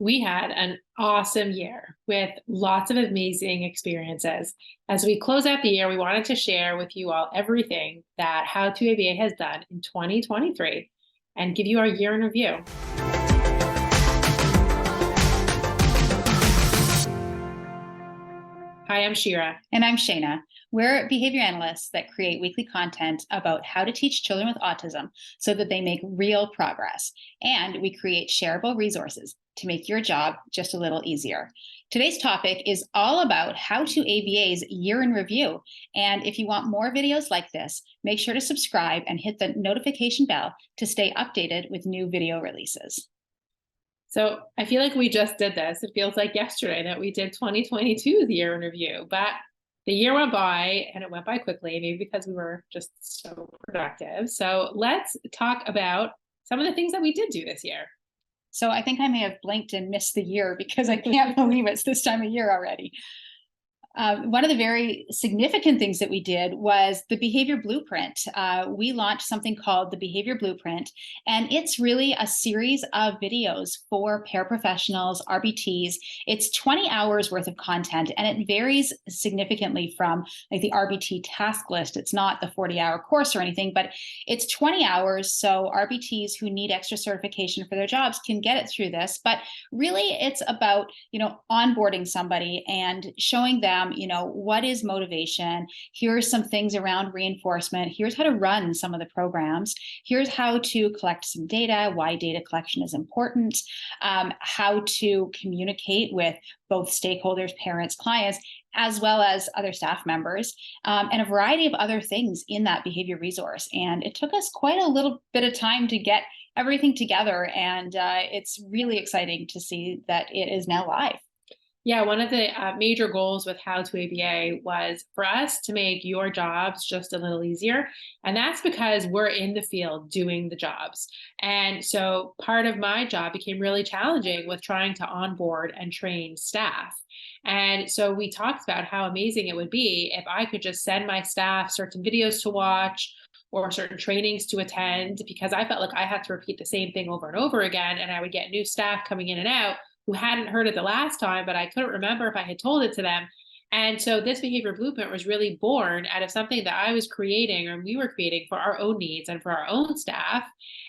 We had an awesome year with lots of amazing experiences. As we close out the year, we wanted to share with you all everything that How to ABA has done in 2023 and give you our year in review. Hi, I'm Shira. And I'm Shayna. We're behavior analysts that create weekly content about how to teach children with autism so that they make real progress. And we create shareable resources to make your job just a little easier. Today's topic is all about How to ABA's year in review. And if you want more videos like this, make sure to subscribe and hit the notification bell to stay updated with new video releases. So I feel like we just did this. It feels like yesterday that we did 2022's year in review, but the year went by and it went by quickly, maybe because we were just so productive. So let's talk about some of the things that we did do this year. So I think I may have blinked and missed the year because I can't believe it's this time of year already. One of the very significant things that we did was the behavior blueprint. We launched something called the behavior blueprint, and it's really a series of videos for paraprofessionals, RBTs. It's 20 hours worth of content, and it varies significantly from like the RBT task list. It's not the 40-hour course or anything, but it's 20 hours. So RBTs who need extra certification for their jobs can get it through this. But really, it's about, onboarding somebody and showing them, what is motivation? Here are some things around reinforcement. Here's how to run some of the programs. Here's how to collect some data, why data collection is important, how to communicate with both stakeholders, parents, clients, as well as other staff members, and a variety of other things in that behavior resource. And it took us quite a little bit of time to get everything together. And it's really exciting to see that it is now live. Yeah, one of the major goals with How to ABA was for us to make your jobs just a little easier. And that's because we're in the field doing the jobs. And so part of my job became really challenging with trying to onboard and train staff. And so we talked about how amazing it would be if I could just send my staff certain videos to watch or certain trainings to attend, because I felt like I had to repeat the same thing over and over again. And I would get new staff coming in and out who hadn't heard it the last time, but I couldn't remember if I had told it to them. And so this behavior blueprint was really born out of something that I was creating or we were creating for our own needs and for our own staff.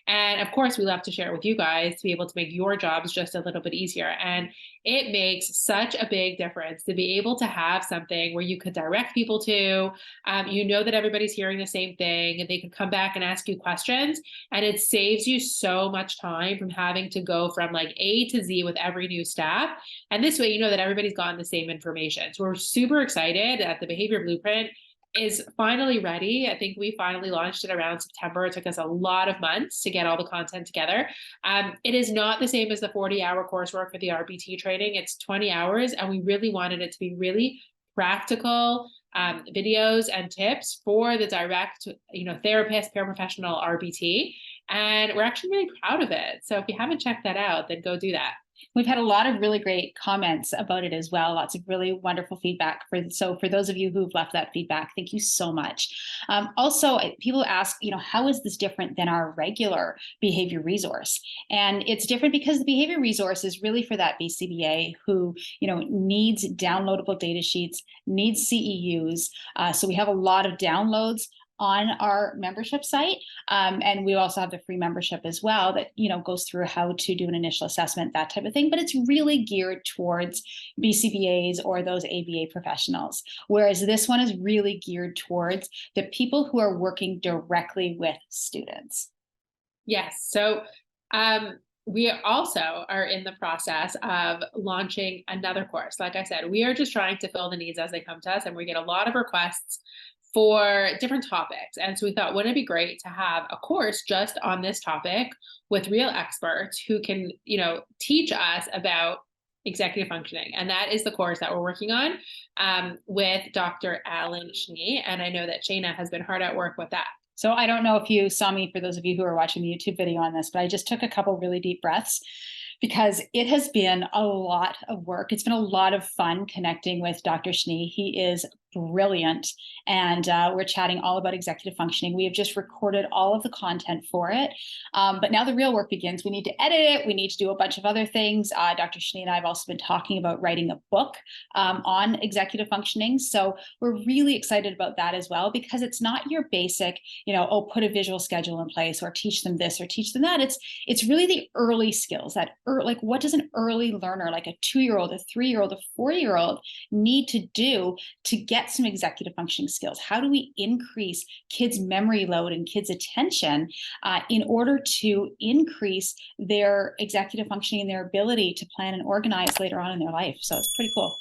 And of course, we love to share it with you guys to be able to make your jobs just a little bit easier. And it makes such a big difference to be able to have something where you could direct people to, that everybody's hearing the same thing and they can come back and ask you questions. And it saves you so much time from having to go from like A to Z with every new staff. And this way, you know that everybody's gotten the same information. So we're super excited that the behavior blueprint is finally ready. I think we finally launched it around September. It took us a lot of months to get all the content together. It is not the same as the 40-hour coursework for the RBT training. It's 20 hours, and we really wanted it to be really practical videos and tips for the direct, therapist, paraprofessional, RBT. And we're actually really proud of it. So if you haven't checked that out, then go do that. We've had a lot of really great comments about it as well. Lots of really wonderful feedback. So for those of you who've left that feedback, thank you so much. Also, people ask, how is this different than our regular behavior resource? And it's different because the behavior resource is really for that BCBA who, needs downloadable data sheets, needs CEUs. So we have a lot of downloads on our membership site. And we also have the free membership as well that, goes through how to do an initial assessment, that type of thing. But it's really geared towards BCBAs or those ABA professionals. Whereas this one is really geared towards the people who are working directly with students. Yes. So we also are in the process of launching another course. Like I said, we are just trying to fill the needs as they come to us, and we get a lot of requests for different topics. And so we thought, wouldn't it be great to have a course just on this topic with real experts who can, teach us about executive functioning. And that is the course that we're working on with Dr. Alan Schnee. And I know that Shayna has been hard at work with that. So I don't know if you saw me, for those of you who are watching the YouTube video on this, but I just took a couple really deep breaths because it has been a lot of work. It's been a lot of fun connecting with Dr. Schnee. He is brilliant. And we're chatting all about executive functioning. We have just recorded all of the content for it. But now the real work begins. We need to edit it. We need to do a bunch of other things. Dr. Shani and I have also been talking about writing a book on executive functioning. So we're really excited about that as well, because it's not your basic, put a visual schedule in place or teach them this or teach them that. It's really the early skills that like, what does an early learner, like a 2-year-old, a 3-year-old, a 4-year-old need to do to get some executive functioning skills? How do we increase kids' memory load and kids' attention in order to increase their executive functioning and their ability to plan and organize later on in their life? So it's pretty cool.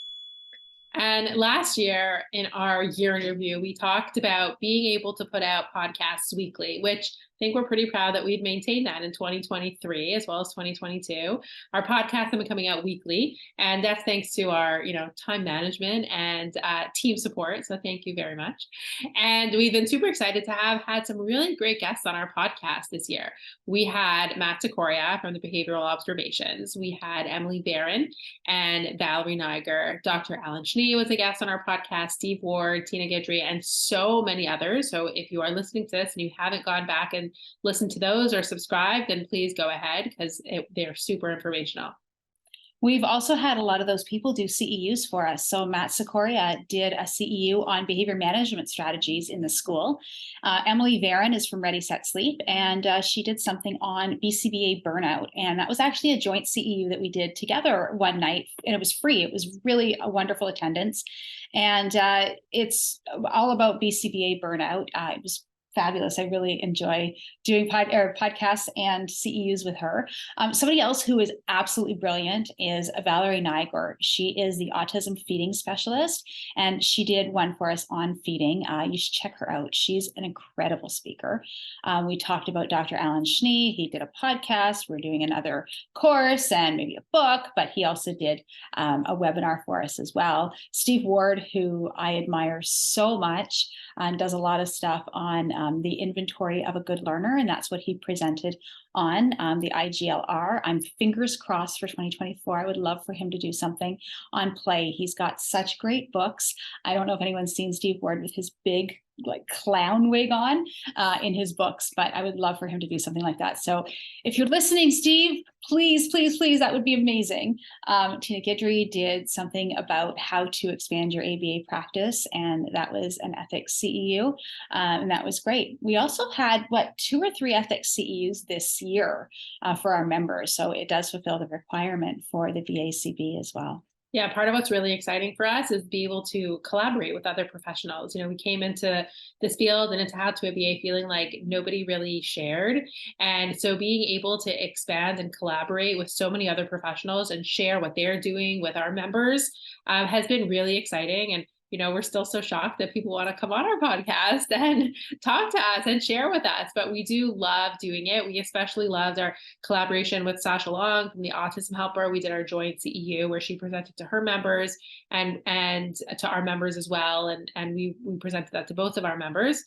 And last year in our year in review, we talked about being able to put out podcasts weekly, which I think we're pretty proud that we've maintained that in 2023 as well as 2022. Our podcasts have been coming out weekly, and that's thanks to our, time management and team support. So thank you very much. And we've been super excited to have had some really great guests on our podcast this year. We had Matt Sikoria from the Behavioral Observations. We had Emily Barron and Valerie Niger. Dr. Alan Schnee was a guest on our podcast, Steve Ward, Tina Guidry, and so many others. So if you are listening to this and you haven't gone back and listened to those or subscribed, then please go ahead, because they're super informational. We've also had a lot of those people do CEUs for us. So Matt Sikoria did a CEU on behavior management strategies in the school. Emily Varon is from Ready, Set, Sleep, and she did something on BCBA burnout. And that was actually a joint CEU that we did together one night, and it was free. It was really a wonderful attendance. And it's all about BCBA burnout. It was fabulous. I really enjoy doing podcasts and CEUs with her. Somebody else who is absolutely brilliant is Valerie Niger. She is the autism feeding specialist, and she did one for us on feeding. You should check her out. She's an incredible speaker. We talked about Dr. Alan Schnee. He did a podcast. We're doing another course and maybe a book, but he also did a webinar for us as well. Steve Ward, who I admire so much, and does a lot of stuff on the inventory of a good learner, and that's what he presented on the IGLR. I'm fingers crossed for 2024. I would love for him to do something on play. He's got such great books. I don't know if anyone's seen Steve Ward with his big clown wig on in his books, but I would love for him to do something like that. So if you're listening, Steve, please, that would be amazing. Tina Guidry did something about how to expand your ABA practice, and that was an ethics CEU, and that was great. We also had 2 or 3 ethics CEUs this year for our members, so it does fulfill the requirement for the BACB as well. Yeah, part of what's really exciting for us is be able to collaborate with other professionals. We came into this field and into How to ABA feeling like nobody really shared. And so being able to expand and collaborate with so many other professionals and share what they're doing with our members has been really exciting. And we're still so shocked that people want to come on our podcast and talk to us and share with us, but we do love doing it. We especially loved our collaboration with Sasha Long from the Autism Helper. We did our joint CEU where she presented to her members and to our members as well. And we presented that to both of our members.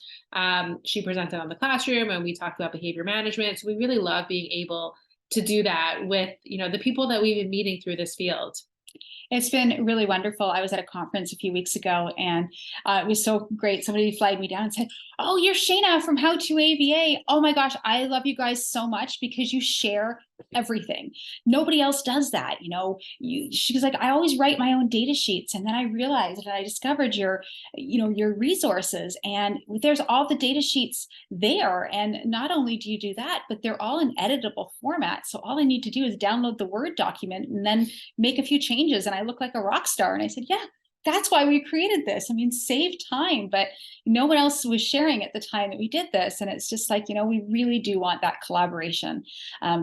She presented on the classroom, and we talked about behavior management. So we really love being able to do that with, the people that we've been meeting through this field. It's been really wonderful. I was at a conference a few weeks ago, and it was so great. Somebody flagged me down and said, "Oh, you're Shayna from How to ABA. Oh my gosh, I love you guys so much because you share everything. Nobody else does that." She was like, "I always write my own data sheets." And then I realized that I discovered your resources, and there's all the data sheets there. And not only do you do that, but they're all in editable format. So all I need to do is download the Word document and then make a few changes, and I look like a rock star. And I said, "Yeah, that's why we created this." Save time, but no one else was sharing at the time that we did this. And it's just like, we really do want that collaboration.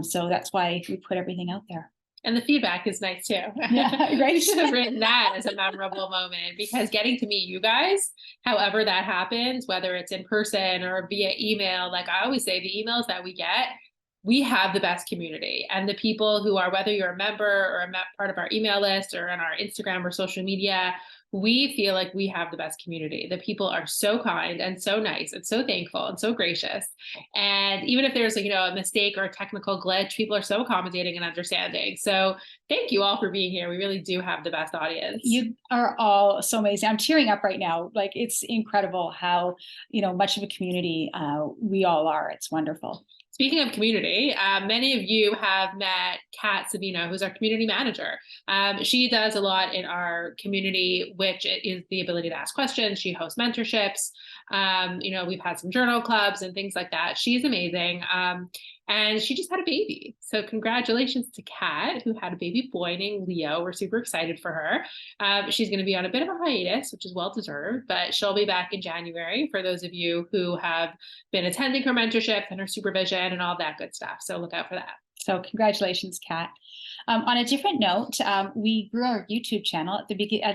So that's why we put everything out there. And the feedback is nice too. Yeah, right. You should have written that as a memorable moment, because getting to meet you guys, however that happens, whether it's in person or via email, like I always say, the emails that we get we have the best community, and the people who are, whether you're a member or part of our email list or on our Instagram or social media, we feel like we have the best community. The people are so kind and so nice and so thankful and so gracious. And even if there's a mistake or a technical glitch, people are so accommodating and understanding. So thank you all for being here. We really do have the best audience. You are all so amazing. I'm tearing up right now. Like, it's incredible how, much of a community we all are. It's wonderful. Speaking of community, many of you have met Kat Savino, who's our community manager. She does a lot in our community, which is the ability to ask questions. She hosts mentorships. We've had some journal clubs and things like that. She's amazing. And she just had a baby. So congratulations to Kat, who had a baby boy named Leo. We're super excited for her. She's going to be on a bit of a hiatus, which is well-deserved, but she'll be back in January for those of you who have been attending her mentorship and her supervision and all that good stuff. So look out for that. So congratulations, Kat. On a different note, we grew our YouTube channel at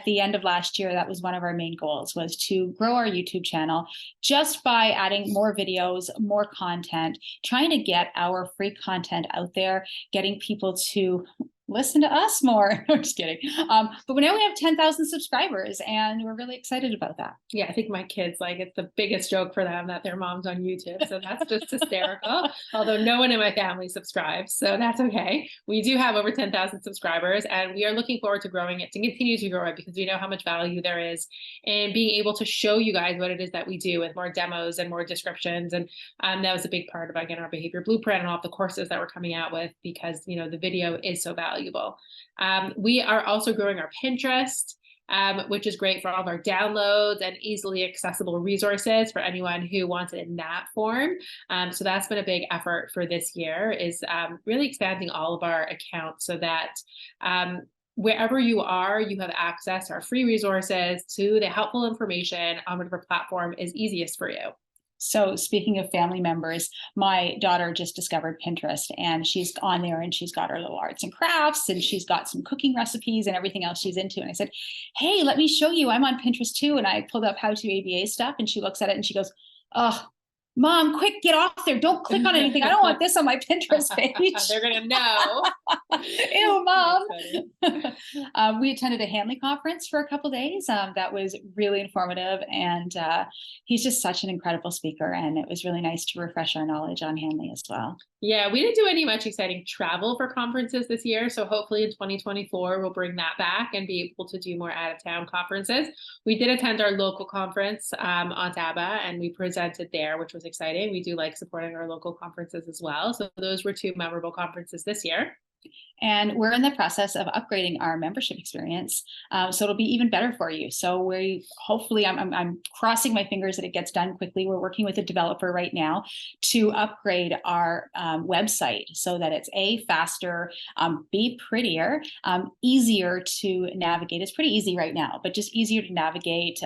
the end of last year. That was one of our main goals, was to grow our YouTube channel just by adding more videos, more content, trying to get our free content out there, getting people to listen to us more. I'm just kidding. But now we have 10,000 subscribers and we're really excited about that. Yeah, I think my kids, it's the biggest joke for them that their mom's on YouTube. So that's just hysterical. Although no one in my family subscribes, so that's okay. We do have over 10,000 subscribers and we are looking forward to growing it, to continue to grow it, because we know how much value there is in being able to show you guys what it is that we do with more demos and more descriptions. And that was a big part of, again, our behavior blueprint and all of the courses that we're coming out with, because, the video is so valuable. We are also growing our Pinterest, which is great for all of our downloads and easily accessible resources for anyone who wants it in that form. So that's been a big effort for this year, is really expanding all of our accounts so that wherever you are, you have access to our free resources, to the helpful information on whatever platform is easiest for you. So speaking of family members, my daughter just discovered Pinterest and she's on there and she's got her little arts and crafts and she's got some cooking recipes and everything else she's into. And I said, hey, let me show you. I'm on Pinterest too. And I pulled up how to ABA stuff and she looks at it and she goes, oh, Mom, quick, get off there. Don't click on anything. I don't want this on my Pinterest page. They're going to know. Ew, Mom. We attended a Hanley conference for a couple of days. That was really informative. And he's just such an incredible speaker. And it was really nice to refresh our knowledge on Hanley as well. Yeah, we didn't do any much exciting travel for conferences this year. So hopefully in 2024, we'll bring that back and be able to do more out-of-town conferences. We did attend our local conference on Ottawa, and we presented there, which was exciting. We do like supporting our local conferences as well. So those were two memorable conferences this year. And we're in the process of upgrading our membership experience, so it'll be even better for you. So hopefully, I'm crossing my fingers that it gets done quickly. We're working with a developer right now to upgrade our website so that it's faster, B, prettier, easier to navigate. It's pretty easy right now, but just easier to navigate.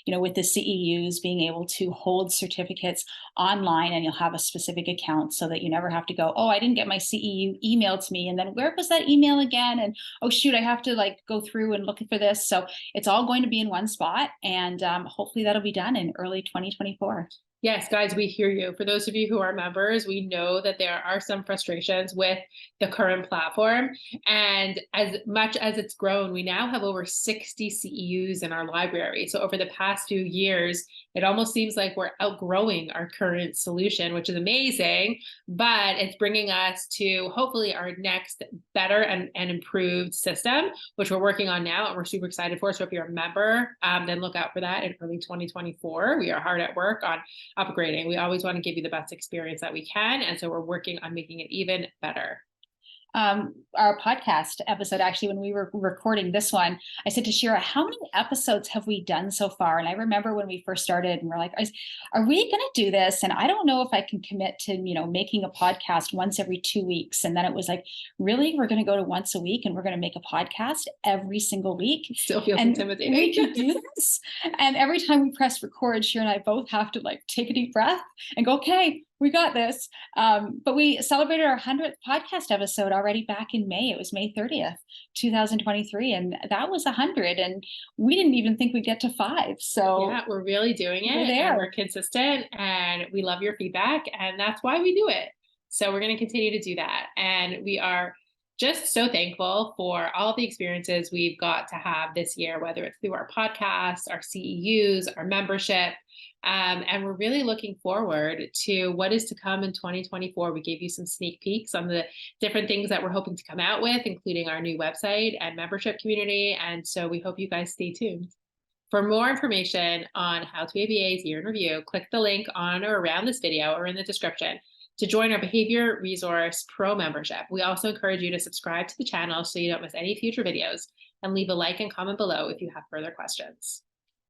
With the CEUs being able to hold certificates online, and you'll have a specific account so that you never have to go, oh, I didn't get my CEU emailed to me, and then where was that email again? And oh shoot, I have to go through and look for this. So it's all going to be in one spot, and hopefully that'll be done in early 2024. Yes, guys, we hear you. For those of you who are members, we know that there are some frustrations with the current platform. And as much as it's grown, we now have over 60 CEUs in our library. So over the past few years, it almost seems like we're outgrowing our current solution, which is amazing, but it's bringing us to hopefully our next better and improved system, which we're working on now and we're super excited for. So if you're a member, then look out for that in early 2024. We are hard at work on upgrading. We always want to give you the best experience that we can. And so we're working on making it even better. Our podcast episode, actually, when we were recording this one, I said to Shira, how many episodes have we done so far? And I remember when we first started and we're like, are we going to do this? And I don't know if I can commit to, making a podcast once every 2 weeks. And then it was like, really, we're going to go to once a week and we're going to make a podcast every single week. Still feels intimidating. We can do this. And every time we press record, Shira and I both have to take a deep breath and go, okay, we got this. But we celebrated our 100th podcast episode already back in May. It was May 30th, 2023. And that was 100. And we didn't even think we'd get to 5. So yeah, we're really doing it. We're there. And we're consistent and we love your feedback. And that's why we do it. So we're going to continue to do that. And we are just so thankful for all of the experiences we've got to have this year, whether it's through our podcast, our CEUs, our membership. And we're really looking forward to what is to come in 2024. We gave you some sneak peeks on the different things that we're hoping to come out with, including our new website and membership community. And so we hope you guys stay tuned. For more information on How to ABA's Year in Review, click the link on or around this video or in the description to join our Behavior Resource Pro membership. We also encourage you to subscribe to the channel so you don't miss any future videos, and leave a like and comment below if you have further questions.